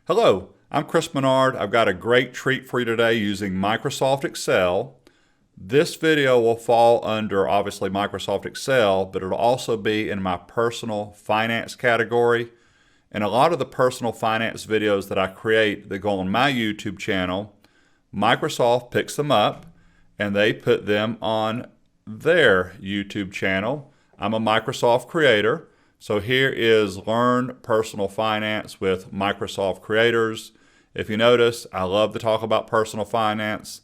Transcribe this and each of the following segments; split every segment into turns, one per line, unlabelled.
Hello, I'm Chris Menard. I've got a great treat for you today using Microsoft Excel. This video will fall under obviously Microsoft Excel, but it'll also be in my personal finance category. And a lot of the personal finance videos that I create that go on my YouTube channel, Microsoft picks them up and they put them on their YouTube channel. I'm a Microsoft creator. So here is Learn Personal Finance with Microsoft Creators. If you notice, I love to talk about personal finance.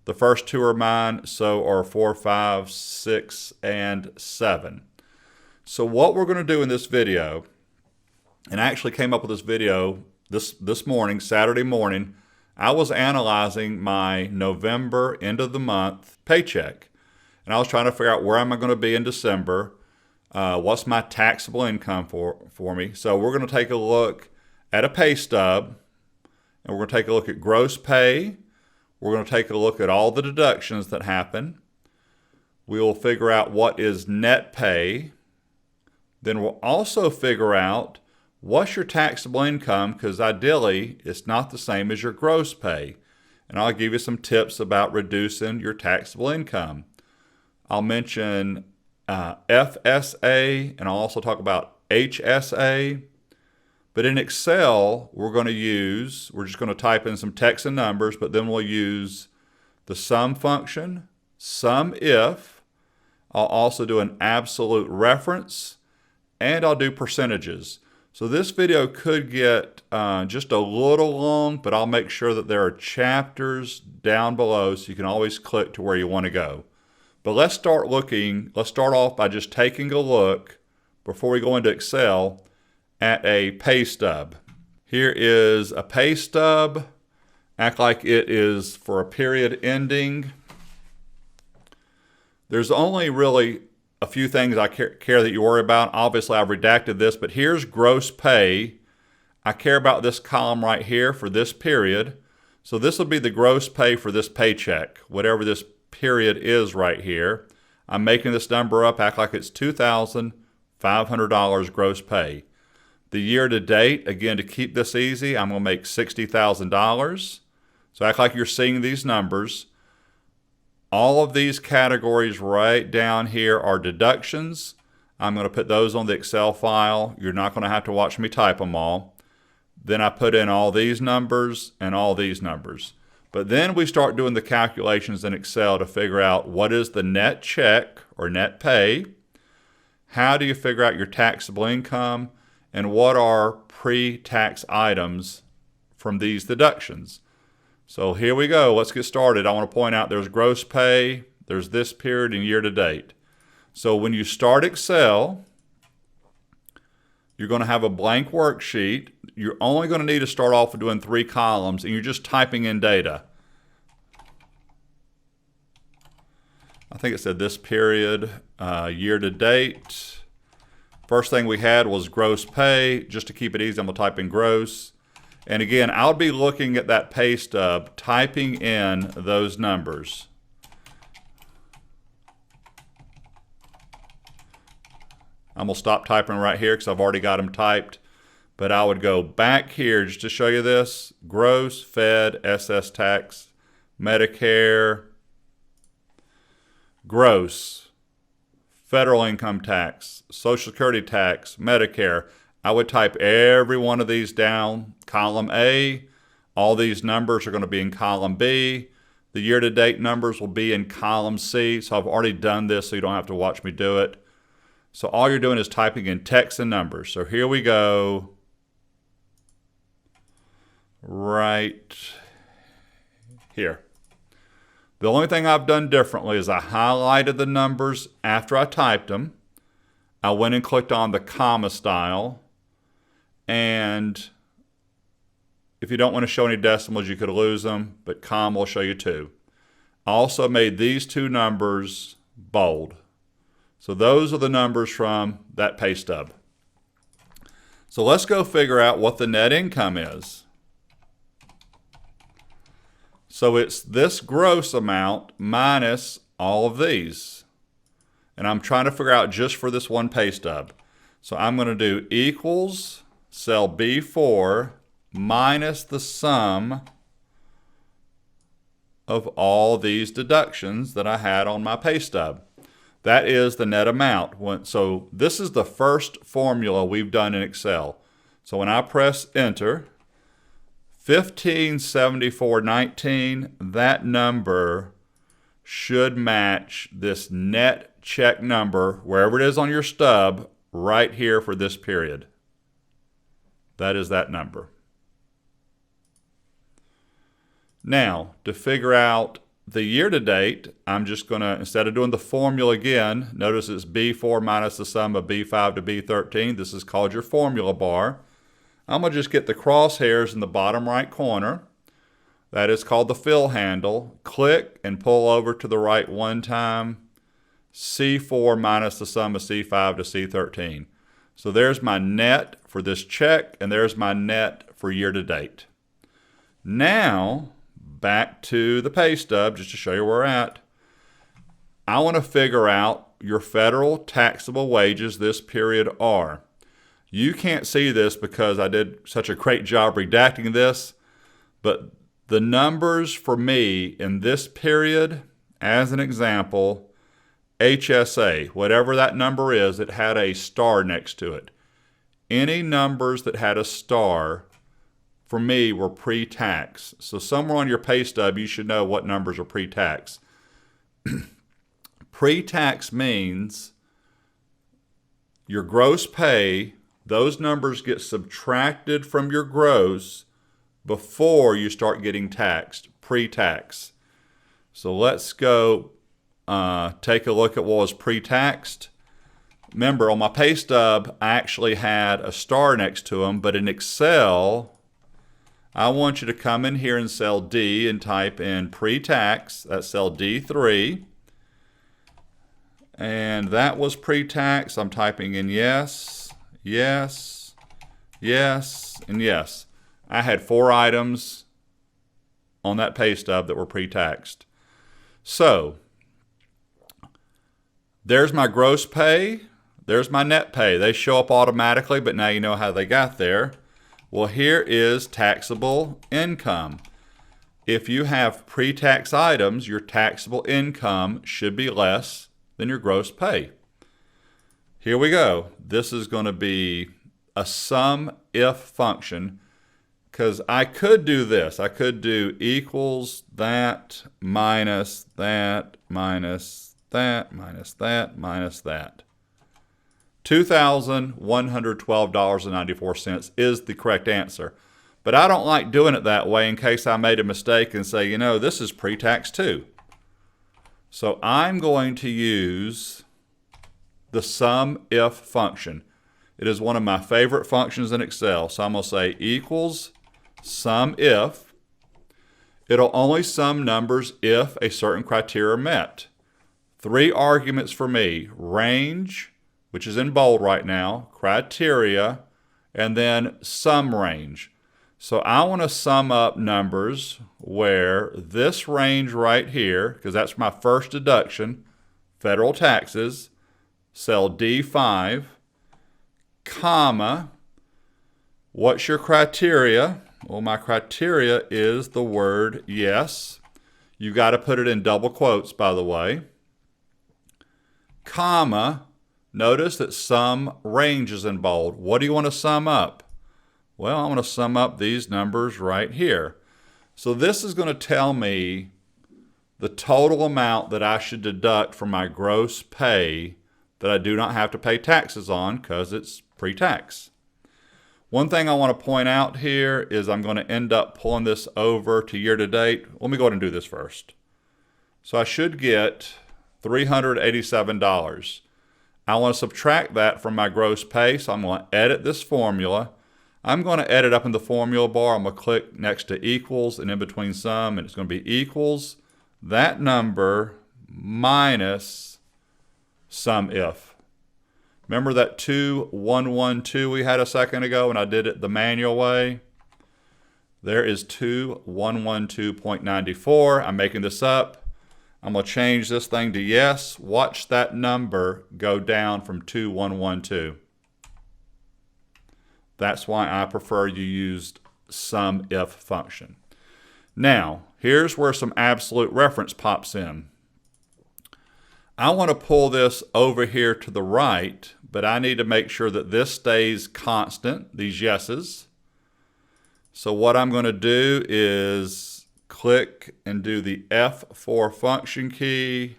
The first two are mine, so are 4, 5, 6, and 7. So what we're going to do in this video, and I actually came up with this video this morning, Saturday morning, I was analyzing my November end of the month paycheck. And I was trying to figure out where am I going to be in December. What's my taxable income for me? So we're going to take a look at a pay stub, and we're going to take a look at gross pay. We're going to take a look at all the deductions that happen. We will figure out what is net pay. Then we'll also figure out what's your taxable income, because ideally it's not the same as your gross pay. And I'll give you some tips about reducing your taxable income. I'll mention FSA, and I'll also talk about HSA. But in Excel, we're just going to type in some text and numbers, but then we'll use the sum function, sum if. I'll also do an absolute reference, and I'll do percentages. So this video could get just a little long, but I'll make sure that there are chapters down below so you can always click to where you want to go. But let's start off by just taking a look, before we go into Excel, at a pay stub. Here is a pay stub. Act like it is for a period ending. There's only really a few things I care that you worry about. Obviously, I've redacted this, but here's gross pay. I care about this column right here for this period. So this will be the gross pay for this paycheck, whatever this period is right here. I'm making this number up, act like it's $2,500 gross pay. The year to date, again, to keep this easy, I'm going to make $60,000. So act like you're seeing these numbers. All of these categories right down here are deductions. I'm going to put those on the Excel file. You're not going to have to watch me type them all. Then I put in all these numbers and all these numbers. But then we start doing the calculations in Excel to figure out what is the net check or net pay, how do you figure out your taxable income, and what are pre-tax items from these deductions. So here we go. Let's get started. I want to point out there's gross pay, there's this period, and year to date. So when you start Excel, you're going to have a blank worksheet. You're only going to need to start off with doing 3 columns, and you're just typing in data. I think it said this period, year to date. First thing we had was gross pay. Just to keep it easy, I'm going to type in gross. And again, I'll be looking at that pay stub, typing in those numbers. I'm going to stop typing right here because I've already got them typed. But I would go back here just to show you this. Gross, Fed, SS tax, Medicare, gross, federal income tax, Social Security tax, Medicare. I would type every one of these down. Column A, all these numbers are going to be in column B. The year-to-date numbers will be in column C. So I've already done this so you don't have to watch me do it. So all you're doing is typing in text and numbers. So here we go. Right here. The only thing I've done differently is I highlighted the numbers after I typed them. I went and clicked on the comma style. And if you don't want to show any decimals, you could lose them, but comma will show you 2. I also made these 2 numbers bold. So those are the numbers from that pay stub. So let's go figure out what the net income is. So it's this gross amount minus all of these. And I'm trying to figure out just for this one pay stub. So I'm going to do equals cell B4 minus the sum of all these deductions that I had on my pay stub. That is the net amount. So this is the first formula we've done in Excel. So when I press enter, 1574.19, that number should match this net check number, wherever it is on your stub, right here for this period. That is that number. Now, to figure out the year-to-date, I'm just going to, instead of doing the formula again, notice it's B4 minus the sum of B5 to B13. This is called your formula bar. I'm going to just get the crosshairs in the bottom right corner. That is called the fill handle. Click and pull over to the right one time. C4 minus the sum of C5 to C13. So there's my net for this check, and there's my net for year-to-date. Now, back to the pay stub, just to show you where we're at. I want to figure out your federal taxable wages this period are. You can't see this because I did such a great job redacting this, but the numbers for me in this period, as an example, HSA, whatever that number is, it had a star next to it. Any numbers that had a star, for me, were pre-tax. So somewhere on your pay stub, you should know what numbers are pre-tax. Pre-tax means your gross pay, those numbers get subtracted from your gross before you start getting taxed, pre-tax. So let's go take a look at what was pre-taxed. Remember, on my pay stub, I actually had a star next to them, but in Excel, I want you to come in here in cell D and type in pre-tax. That's cell D3. And that was pre-tax. I'm typing in yes, yes, yes, and yes. I had 4 items on that pay stub that were pre-taxed. So, there's my gross pay. There's my net pay. They show up automatically, but now you know how they got there. Well, here is taxable income. If you have pre-tax items, your taxable income should be less than your gross pay. Here we go. This is going to be a sum if function, because I could do this. I could do equals that minus that minus that minus that minus that. $2,112.94 is the correct answer. But I don't like doing it that way in case I made a mistake and say, you know, this is pre-tax too. So I'm going to use the sum if function. It is one of my favorite functions in Excel. So I'm going to say equals sum if. It'll only sum numbers if a certain criteria are met. 3 arguments for me: range, which is in bold right now, criteria, and then sum range. So I want to sum up numbers where this range right here, because that's my first deduction, federal taxes, cell D5, comma, what's your criteria? Well, my criteria is the word yes. You got to put it in double quotes, by the way. Comma, notice that sum range is in bold. What do you want to sum up? Well, I want to sum up these numbers right here. So this is going to tell me the total amount that I should deduct from my gross pay that I do not have to pay taxes on because it's pre-tax. One thing I want to point out here is I'm going to end up pulling this over to year-to-date. Let me go ahead and do this first. So I should get $387. I want to subtract that from my gross pay, so I'm going to edit this formula. I'm going to edit up in the formula bar. I'm going to click next to equals and in between sum, and it's going to be equals that number minus sum if. Remember that 2112 we had a second ago and I did it the manual way? There is 2112.94. I'm making this up. I'm going to change this thing to yes. Watch that number go down from 2112. That's why I prefer you used Sumif function. Now, here's where some absolute reference pops in. I want to pull this over here to the right, but I need to make sure that this stays constant, these yeses. So what I'm going to do is click and do the F4 function key.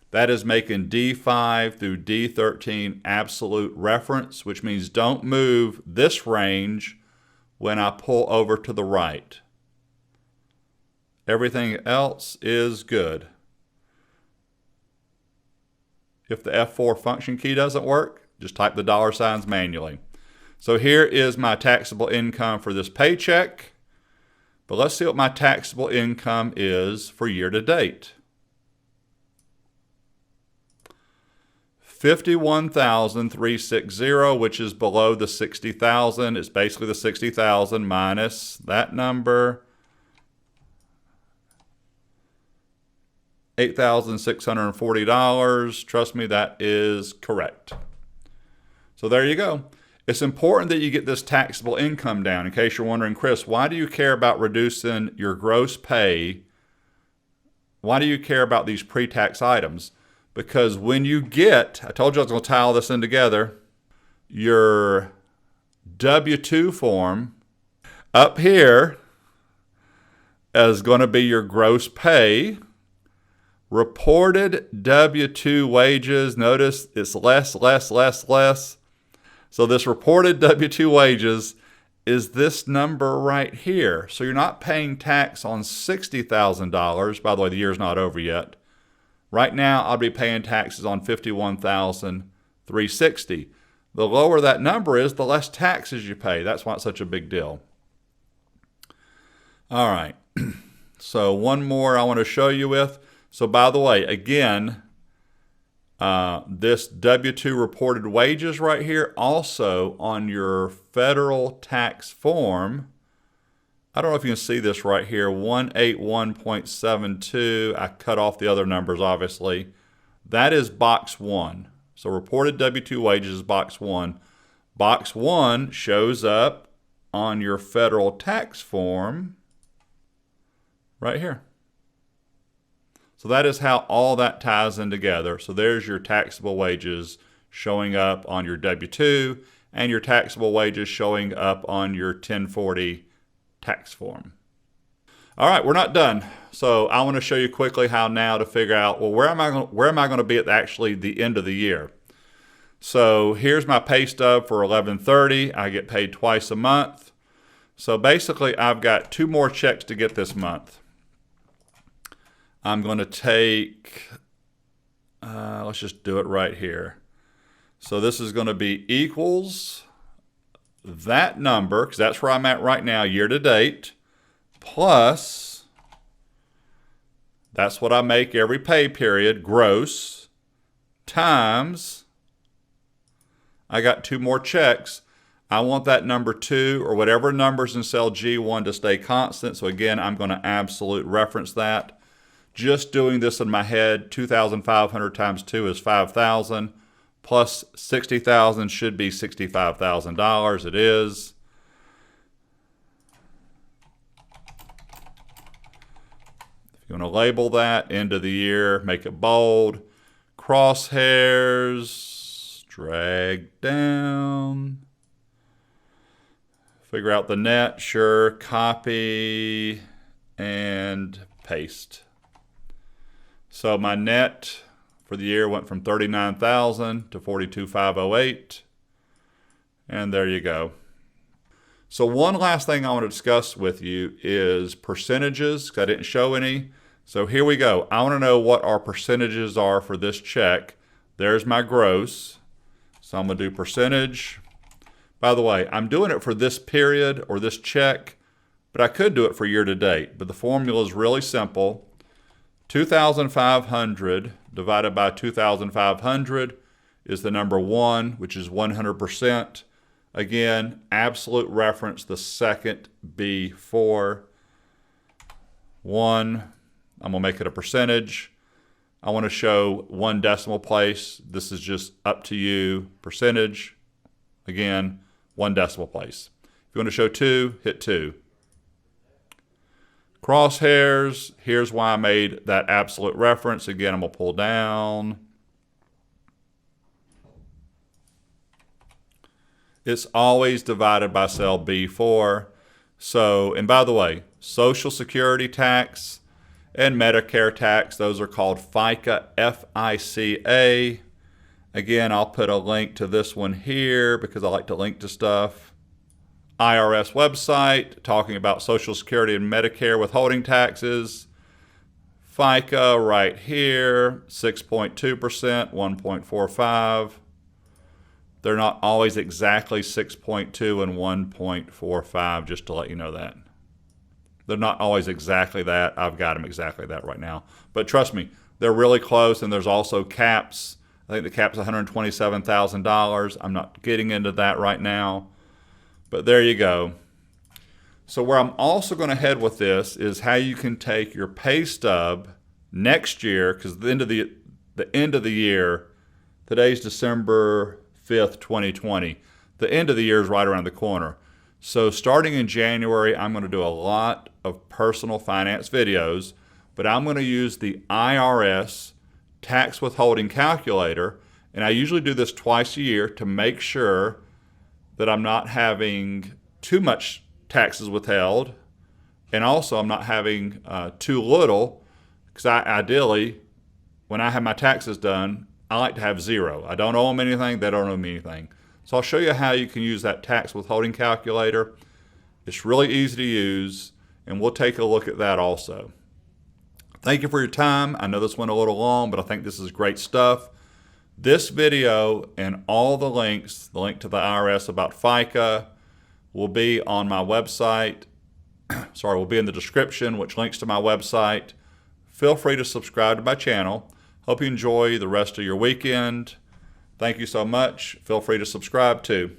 That is making D5 through D13 absolute reference, which means don't move this range when I pull over to the right. Everything else is good. If the F4 function key doesn't work, just type the $signs manually. So here is my taxable income for this paycheck. But let's see what my taxable income is for year to date. $51,360, which is below the $60,000. It's basically the $60,000 minus that number. $8,640. Trust me, that is correct. So there you go. It's important that you get this taxable income down. In case you're wondering, Chris, why do you care about reducing your gross pay? Why do you care about these pre-tax items? Because when you get, I told you I was going to tie all this in together, your W-2 form, up here is going to be your gross pay. Reported W-2 wages, notice it's less. So this reported W-2 wages is this number right here. So you're not paying tax on $60,000. By the way, the year's not over yet. Right now, I'll be paying taxes on $51,360. The lower that number is, the less taxes you pay. That's why it's such a big deal. All right. So one more I want to show you with. So by the way, again, this W-2 reported wages right here, also on your federal tax form, I don't know if you can see this right here, 181.72. I cut off the other numbers, obviously. That is box 1. So reported W-2 wages is box 1. Box 1 shows up on your federal tax form right here. So that is how all that ties in together. So there's your taxable wages showing up on your W-2 and your taxable wages showing up on your 1040 tax form. All right, we're not done. So I want to show you quickly how now to figure out, well, where am I going to be at actually the end of the year? So here's my pay stub for 11/30. I get paid twice a month. So basically, I've got 2 more checks to get this month. I'm going to take, let's just do it right here. So this is going to be equals that number, because that's where I'm at right now, year to date, plus, that's what I make every pay period, gross, times, I got 2 more checks. I want that number 2 or whatever numbers in cell G1 to stay constant. So again, I'm going to absolute reference that. Just doing this in my head, 2,500 times 2 is 5,000, plus 60,000 should be $65,000. It is. If you want to label that, end of the year, make it bold. Crosshairs, drag down. Figure out the net, sure, copy, and paste. So my net for the year went from $39,000 to $42,508. And there you go. So one last thing I want to discuss with you is percentages, because I didn't show any. So here we go. I want to know what our percentages are for this check. There's my gross. So I'm going to do percentage. By the way, I'm doing it for this period or this check, but I could do it for year to date. But the formula is really simple. 2,500 divided by 2,500 is the number 1, which is 100%. Again, absolute reference, the second B4. 1, I'm going to make it a percentage. I want to show 1 decimal place. This is just up to you. Percentage, again, 1 decimal place. If you want to show 2, hit 2. Crosshairs, here's why I made that absolute reference. Again, I'm going to pull down. It's always divided by cell B4. So, and by the way, Social Security tax and Medicare tax, those are called FICA, F-I-C-A. Again, I'll put a link to this one here because I like to link to stuff. IRS website talking about Social Security and Medicare withholding taxes. FICA right here, 6.2%, 1.45. They're not always exactly 6.2 and 1.45, just to let you know that. They're not always exactly that. I've got them exactly that right now. But trust me, they're really close, and there's also caps. I think the cap's $127,000. I'm not getting into that right now. But there you go. So where I'm also going to head with this is how you can take your pay stub next year, because the end of the year, today's December 5th, 2020. The end of the year is right around the corner. So starting in January, I'm going to do a lot of personal finance videos, but I'm going to use the IRS tax withholding calculator, and I usually do this twice a year to make sure that I'm not having too much taxes withheld, and also I'm not having too little, because ideally, when I have my taxes done, I like to have 0. I don't owe them anything, they don't owe me anything. So I'll show you how you can use that tax withholding calculator. It's really easy to use, and we'll take a look at that also. Thank you for your time. I know this went a little long, but I think this is great stuff. This video and all the links, the link to the IRS about FICA, will be on my website. Will be in the description, which links to my website. Feel free to subscribe to my channel. Hope you enjoy the rest of your weekend. Thank you so much. Feel free to subscribe too.